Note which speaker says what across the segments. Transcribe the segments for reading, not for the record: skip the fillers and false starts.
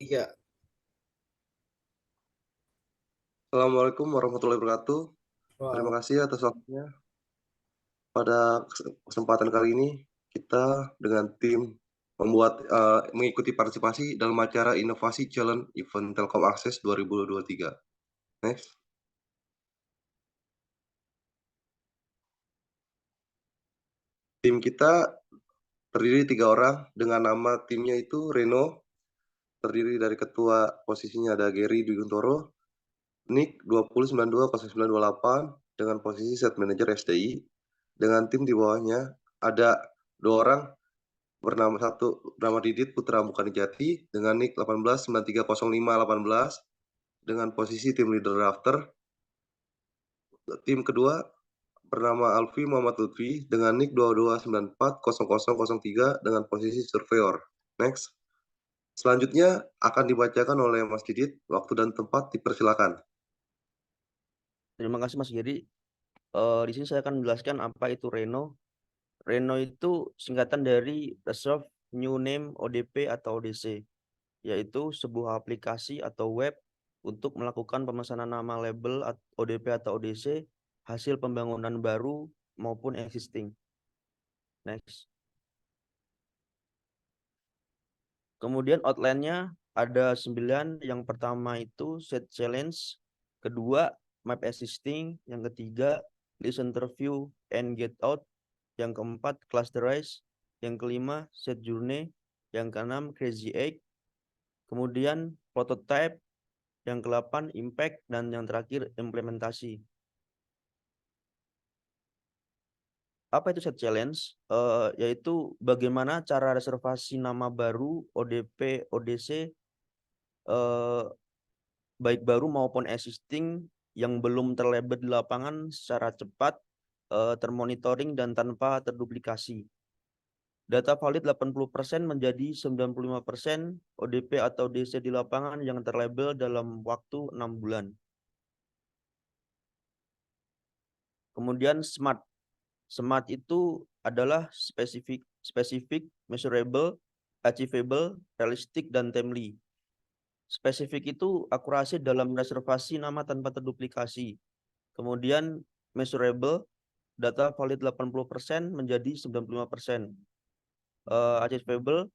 Speaker 1: Iya,
Speaker 2: Assalamualaikum warahmatullahi wabarakatuh. Terima
Speaker 1: wow.
Speaker 2: kasih atas waktunya. Pada kesempatan kali ini, kita dengan tim mengikuti partisipasi dalam acara Inovasi Challenge Event Telkom Akses 2023. Next. Tim kita terdiri 3 orang dengan nama timnya itu Reno, terdiri dari ketua posisinya ada Gary Dwi Guntoro, Nick 20920928 dengan posisi Set Manager SDI, dengan tim di bawahnya ada 2 orang bernama Didit Putra Mukanijati dengan nick 18930518 dengan posisi tim leader drafter. Tim kedua bernama Alfi Muhammad Lutfi dengan nick 22940003 dengan posisi surveyor. Next. Selanjutnya akan dibacakan oleh Mas Didit. Waktu dan tempat dipersilakan.
Speaker 1: Terima kasih Mas Giri. Di sini saya akan menjelaskan apa itu Reno. Reno itu singkatan dari Reserve New Name ODP atau ODC, yaitu sebuah aplikasi atau web untuk melakukan pemesanan nama label ODP atau ODC hasil pembangunan baru maupun existing. Next. Kemudian outline-nya ada 9. Yang pertama itu set challenge, kedua map existing, yang ketiga list interview and get out, yang keempat clusterize, yang kelima set journey, yang keenam crazy egg, kemudian prototype, yang ke-8 impact, dan yang terakhir implementasi. Apa itu set challenge? Yaitu bagaimana cara reservasi nama baru ODP ODC baik baru maupun existing yang belum terlabel di lapangan secara cepat, termonitoring dan tanpa terduplikasi. Data valid 80% menjadi 95% ODP atau DC di lapangan yang terlabel dalam waktu 6 bulan. Kemudian SMART. SMART itu adalah spesifik, measurable, achievable, realistic, dan timely. Spesifik itu akurasi dalam reservasi nama tanpa terduplikasi. Kemudian measurable, data valid 80% menjadi 95%. Achievable,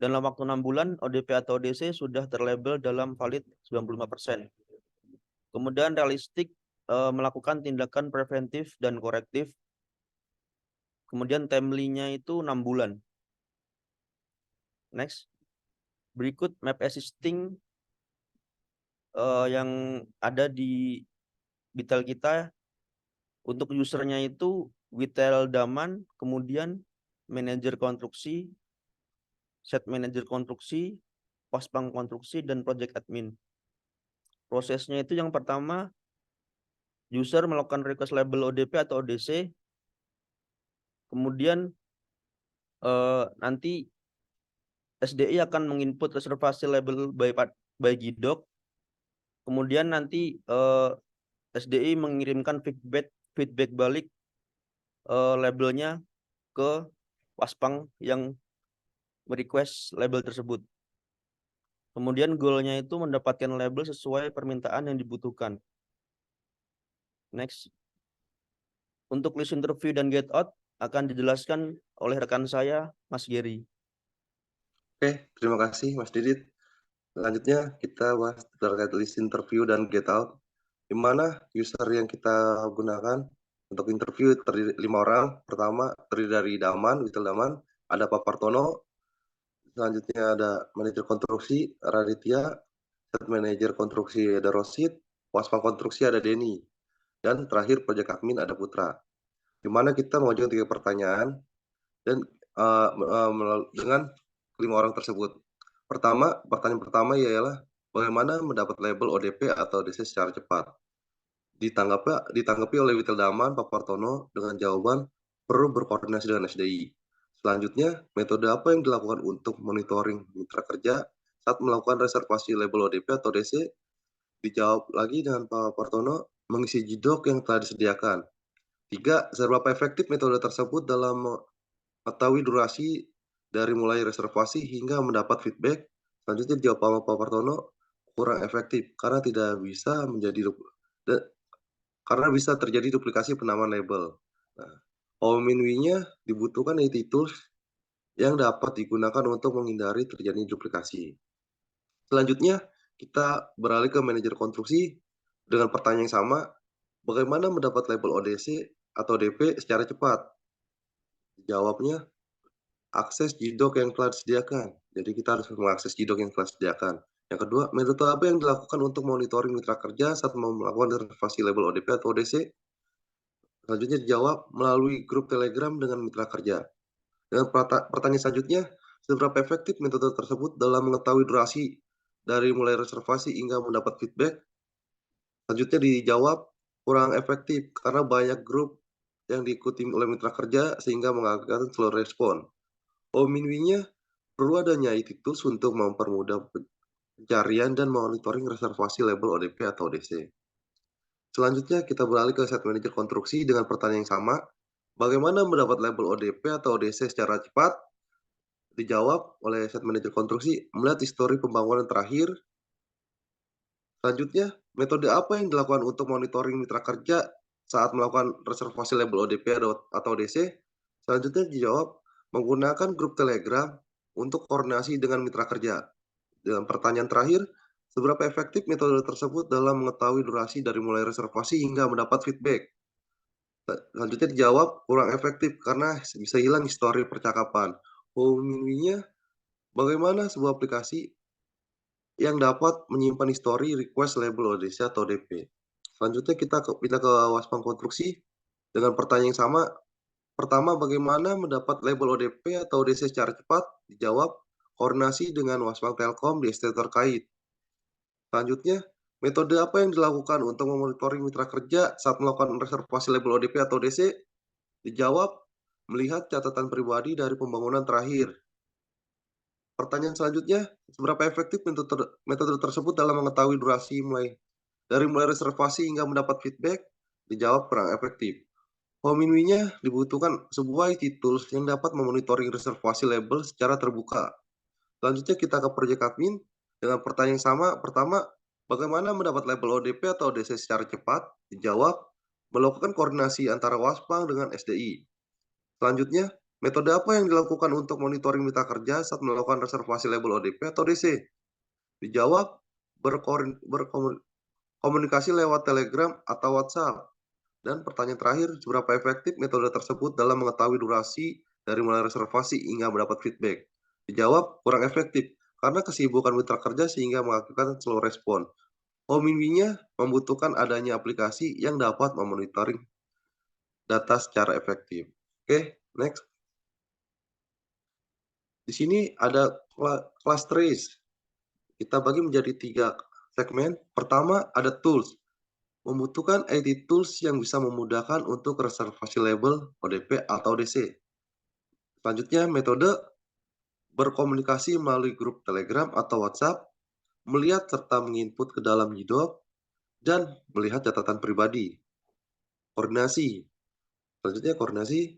Speaker 1: dalam waktu 6 bulan ODP atau ODC sudah terlabel dalam valid 95%. Kemudian realistik, melakukan tindakan preventif dan korektif. Kemudian timely-nya itu 6 bulan. Next. Berikut map existing yang ada di Bitel kita. Untuk usernya itu Witel Daman, kemudian manajer konstruksi, set manajer konstruksi, paspang konstruksi, dan project admin. Prosesnya itu yang pertama, user melakukan request label ODP atau ODC, kemudian nanti SDI akan menginput reservasi label by GDoc, kemudian nanti SDI mengirimkan feedback balik labelnya ke paspang yang merequest label tersebut. Kemudian goalnya itu mendapatkan label sesuai permintaan yang dibutuhkan. Next. Untuk list interview dan get out akan dijelaskan oleh rekan saya, Mas Gary.
Speaker 2: Oke, terima kasih Mas Didit. Selanjutnya kita bahas terkait list interview dan get out, di mana user yang kita gunakan untuk interview terdiri 5 orang. Pertama terdiri dari Daman, Witel Daman, ada Pak Partono, selanjutnya ada manajer konstruksi Raditya, set manajer konstruksi ada Rosid, waspang konstruksi ada Denny, dan terakhir project admin ada Putra. Di mana kita mengajukan 3 pertanyaan dan dengan 5 orang tersebut. Pertanyaan pertama ialah bagaimana mendapat label ODP atau ODC secara cepat? Ditanggapi oleh Witel Daman, Pak Partono dengan jawaban perlu berkoordinasi dengan SDI. Selanjutnya, metode apa yang dilakukan untuk monitoring mitra kerja saat melakukan reservasi label ODP atau ODC? Dijawab lagi dengan Pak Partono mengisi jidok yang telah disediakan. 3. Seberapa efektif metode tersebut dalam mengetahui durasi dari mulai reservasi hingga mendapat feedback Selanjutnya dijawab sama Pak Partono, kurang efektif karena tidak bisa menjadi karena bisa terjadi duplikasi penamaan label. Nah, OMINW-nya dibutuhkan IT tools yang dapat digunakan untuk menghindari terjadi duplikasi. Selanjutnya, kita beralih ke manajer konstruksi dengan pertanyaan yang sama, bagaimana mendapat label ODC atau DP secara cepat? Jawabnya, akses JDoc yang telah disediakan. Jadi kita harus mengakses JDoc yang telah disediakan. Yang kedua, metode apa yang dilakukan untuk monitoring mitra kerja saat melakukan reservasi label ODP atau ODC? Selanjutnya dijawab melalui grup Telegram dengan mitra kerja. Dan pertanyaan selanjutnya, seberapa efektif metode tersebut dalam mengetahui durasi dari mulai reservasi hingga mendapat feedback? Selanjutnya dijawab kurang efektif karena banyak grup yang diikuti oleh mitra kerja sehingga mengakibatkan slow respon. Minwi-nya perlu adanya IT tools untuk mempermudah pencarian dan monitoring reservasi label ODP atau ODC. Selanjutnya kita beralih ke set manager konstruksi dengan pertanyaan yang sama. Bagaimana mendapat label ODP atau ODC secara cepat? Dijawab oleh set manager konstruksi melihat histori pembangunan terakhir. Selanjutnya, metode apa yang dilakukan untuk monitoring mitra kerja saat melakukan reservasi label ODP atau ODC? Selanjutnya dijawab menggunakan grup Telegram untuk koordinasi dengan mitra kerja. Dan pertanyaan terakhir, seberapa efektif metode tersebut dalam mengetahui durasi dari mulai reservasi hingga mendapat feedback? Selanjutnya dijawab kurang efektif karena bisa hilang histori percakapan. Minwi-nya bagaimana sebuah aplikasi yang dapat menyimpan histori request label ODC atau DP. Selanjutnya kita pindah ke Waspang konstruksi dengan pertanyaan yang sama. Pertama, bagaimana mendapat label ODP atau ODC secara cepat? Dijawab, koordinasi dengan Waspang Telkom di ST terkait. Selanjutnya, metode apa yang dilakukan untuk memonitoring mitra kerja saat melakukan reservasi label ODP atau ODC? Dijawab, melihat catatan pribadi dari pembangunan terakhir. Pertanyaan selanjutnya, seberapa efektif metode tersebut dalam mengetahui durasi dari mulai reservasi hingga mendapat feedback? Dijawab kurang efektif. Minwi-nya dibutuhkan sebuah IT tools yang dapat memonitoring reservasi label secara terbuka. Selanjutnya kita ke project admin dengan pertanyaan yang sama. Pertama, bagaimana mendapat label ODP atau ODC secara cepat? Dijawab, melakukan koordinasi antara Waspang dengan SDI. Selanjutnya, metode apa yang dilakukan untuk monitoring mitra kerja saat melakukan reservasi label ODP atau DC? Dijawab, berkomunikasi lewat Telegram atau WhatsApp. Dan pertanyaan terakhir, seberapa efektif metode tersebut dalam mengetahui durasi dari mulai reservasi hingga mendapat feedback? Dijawab, kurang efektif karena kesibukan mitra kerja sehingga mengakibatkan slow respon. Minwi-nya membutuhkan adanya aplikasi yang dapat memonitoring data secara efektif. Oke, next. Di sini ada class trace. Kita bagi menjadi 3 segmen. Pertama ada tools. Membutuhkan IT tools yang bisa memudahkan untuk reservasi label ODP atau ODC. Selanjutnya metode berkomunikasi melalui grup Telegram atau WhatsApp, melihat serta menginput ke dalam JDoc, dan melihat catatan pribadi. Koordinasi. Selanjutnya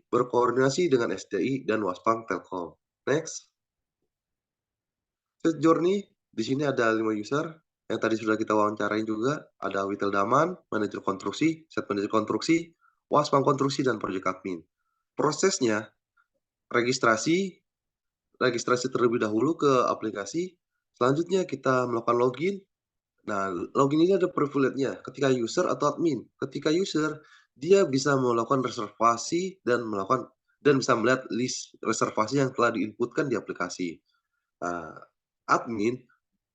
Speaker 2: berkoordinasi dengan SDI dan Waspang Telkom. Next. Set journey, di sini ada 5 user yang tadi sudah kita wawancarain juga. Ada Witel Daman, manajer konstruksi, set manajer konstruksi, Waspang konstruksi, dan project admin. Prosesnya, registrasi terlebih dahulu ke aplikasi. Selanjutnya kita melakukan login. Nah, login ini ada privilege-nya ketika user atau admin. Ketika user, dia bisa melakukan reservasi dan bisa melihat list reservasi yang telah diinputkan di aplikasi. Admin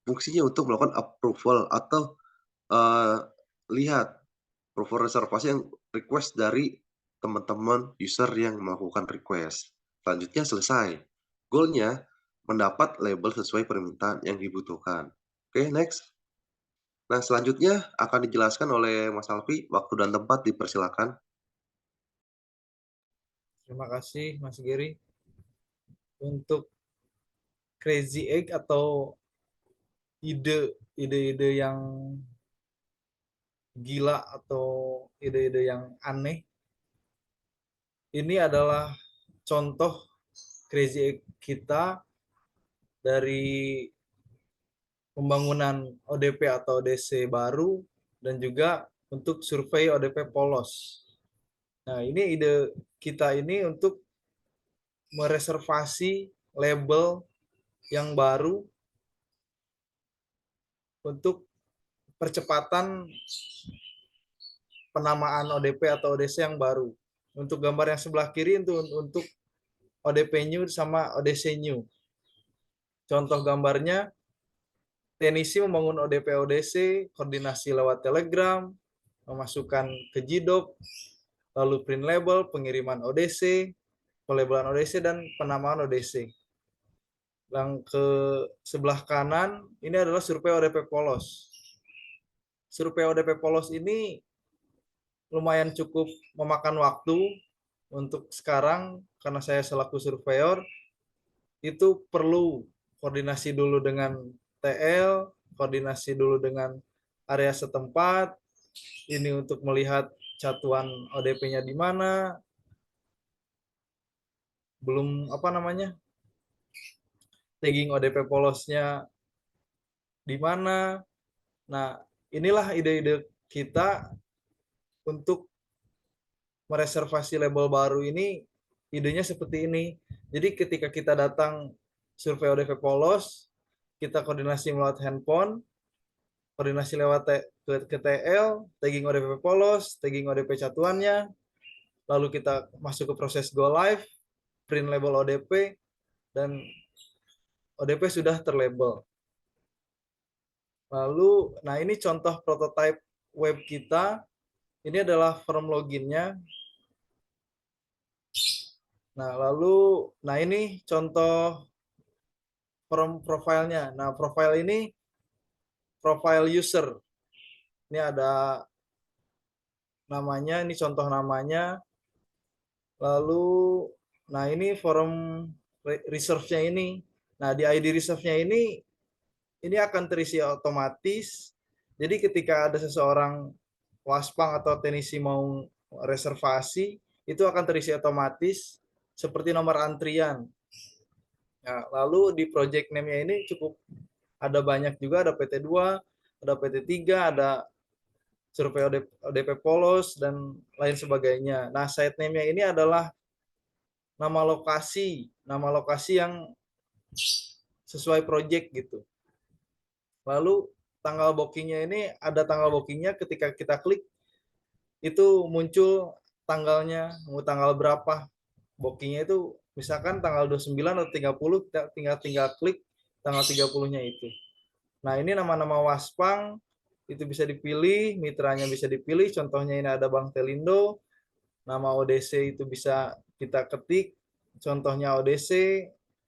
Speaker 2: fungsinya untuk melakukan approval atau lihat approval reservasi yang request dari teman-teman user yang melakukan request. Selanjutnya selesai. Goalnya mendapat label sesuai permintaan yang dibutuhkan. Oke, next. Nah, selanjutnya akan dijelaskan oleh Mas Alfi. Waktu dan tempat dipersilakan.
Speaker 3: Terima kasih Mas Giri. Untuk crazy egg atau ide-ide yang gila atau ide-ide yang aneh, ini adalah contoh crazy egg kita dari pembangunan ODP atau ODC baru dan juga untuk survei ODP polos. Nah, ini ide kita ini untuk mereservasi label yang baru untuk percepatan penamaan ODP atau ODC yang baru. Untuk gambar yang sebelah kiri itu untuk ODP new sama ODC new. Contoh gambarnya, teknisi membangun ODP ODC, koordinasi lewat Telegram, memasukkan ke GDOC, lalu print label, pengiriman ODC, pelabelan ODC, dan penamaan ODC. Yang ke sebelah kanan, ini adalah survei ODP polos. Survei ODP polos ini lumayan cukup memakan waktu untuk sekarang, karena saya selaku surveyor, itu perlu koordinasi dulu dengan TL, koordinasi dulu dengan area setempat, ini untuk melihat catuan ODP-nya di mana, belum tagging ODP polosnya di mana. Nah, inilah ide-ide kita untuk mereservasi label baru ini. Idenya seperti ini. Jadi ketika kita datang survei ODP polos, kita koordinasi melalui handphone, koordinasi lewat ke TL, tagging ODP polos, tagging ODP catuannya, lalu kita masuk ke proses go live, print label ODP, dan ODP sudah terlabel. Lalu, nah ini contoh prototype web kita. Ini adalah form loginnya. Nah, ini contoh form profilnya. Nah, profile ini profile user. Ini ada namanya, ini contoh namanya. Lalu, nah ini form reserve-nya ini. Nah, di ID reserve-nya ini akan terisi otomatis. Jadi ketika ada seseorang waspang atau teknisi mau reservasi, itu akan terisi otomatis seperti nomor antrian. Nah, lalu di project name-nya ini cukup ada banyak juga, ada PT2, ada PT3, ada survei ODP polos, dan lain sebagainya. Nah, site name-nya ini adalah nama lokasi yang sesuai project gitu. Lalu tanggal bookingnya ini ada tanggal bookingnya, ketika kita klik itu muncul tanggalnya, mau tanggal berapa bookingnya itu, misalkan tanggal 29 atau 30, kita tinggal klik tanggal 30-nya itu. Nah, ini nama-nama waspang itu bisa dipilih, mitranya bisa dipilih, contohnya ini ada Bank Telindo, nama ODC itu bisa kita ketik, contohnya ODC,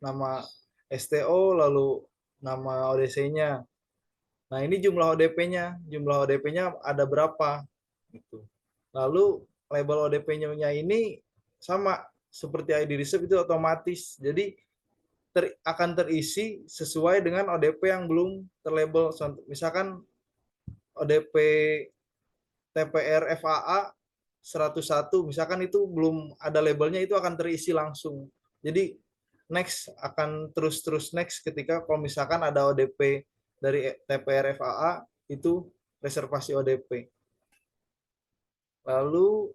Speaker 3: nama STO, lalu nama ODC-nya. Nah, ini jumlah ODP-nya. Jumlah ODP-nya ada berapa gitu. Lalu label ODP-nya ini sama seperti ID receipt, itu otomatis. Jadi akan terisi sesuai dengan ODP yang belum terlabel. Misalkan ODP TPR FAA 101, misalkan itu belum ada labelnya, itu akan terisi langsung. Jadi next akan terus next ketika kalau misalkan ada ODP dari TPR FAA, itu reservasi ODP. Lalu,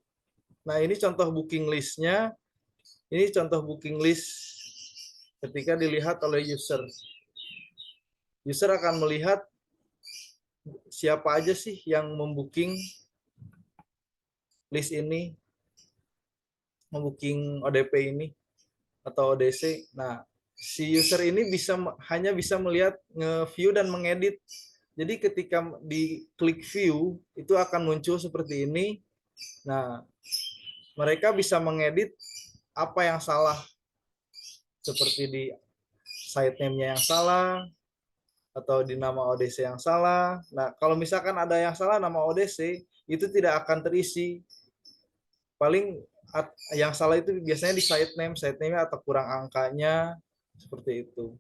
Speaker 3: nah ini contoh booking list-nya. Ini contoh booking list ketika dilihat oleh user. User akan melihat siapa aja sih yang membooking list ini, membooking ODP ini atau ODC. Nah, si user ini hanya bisa melihat, nge-view dan mengedit. Jadi ketika di klik view itu akan muncul seperti ini. Nah, mereka bisa mengedit apa yang salah, seperti di site name-nya yang salah atau di nama ODC yang salah. Nah, kalau misalkan ada yang salah nama ODC, itu tidak akan terisi. Paling yang salah itu biasanya di site name-nya atau kurang angkanya, seperti itu.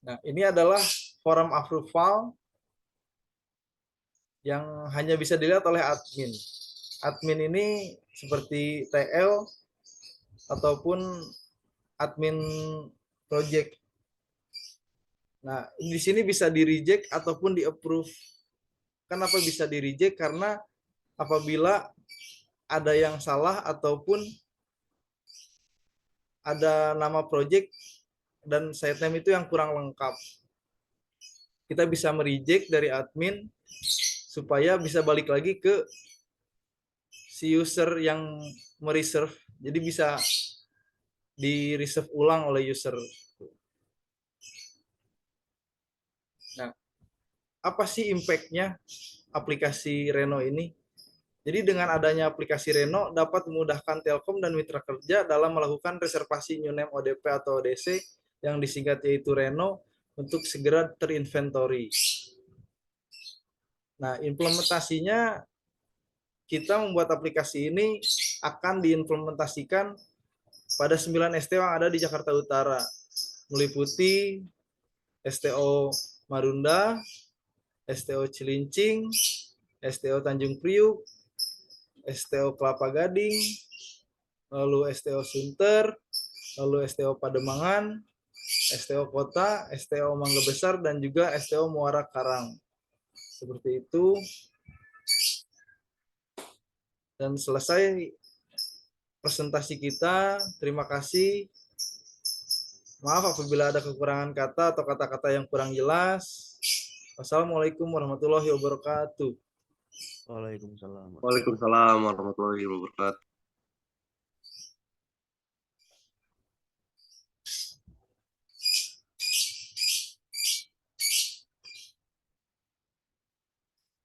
Speaker 3: Nah, ini adalah form approval yang hanya bisa dilihat oleh admin. Admin ini seperti TL ataupun admin project. Nah, di sini bisa di-reject ataupun di-approve. Kenapa bisa di-reject? Karena apabila ada yang salah ataupun ada nama project dan site name itu yang kurang lengkap. Kita bisa mereject dari admin supaya bisa balik lagi ke si user yang mereserve. Jadi bisa di-reserve ulang oleh user. Nah, apa sih impact-nya aplikasi Reno ini? Jadi dengan adanya aplikasi Reno dapat memudahkan Telkom dan mitra kerja dalam melakukan reservasi new name ODP atau ODC yang disingkat yaitu Reno untuk segera terinventory. Nah, implementasinya kita membuat aplikasi ini akan diimplementasikan pada 9 STO yang ada di Jakarta Utara, meliputi STO Marunda, STO Cilincing, STO Tanjung Priuk, STO Kelapa Gading, lalu STO Sunter, lalu STO Pademangan, STO Kota, STO Mangga Besar, dan juga STO Muara Karang. Seperti itu. Dan selesai presentasi kita. Terima kasih. Maaf apabila ada kekurangan kata atau kata-kata yang kurang jelas. Wassalamualaikum warahmatullahi wabarakatuh.
Speaker 1: Waalaikumsalam.
Speaker 2: Waalaikumsalam warahmatullahi wabarakatuh.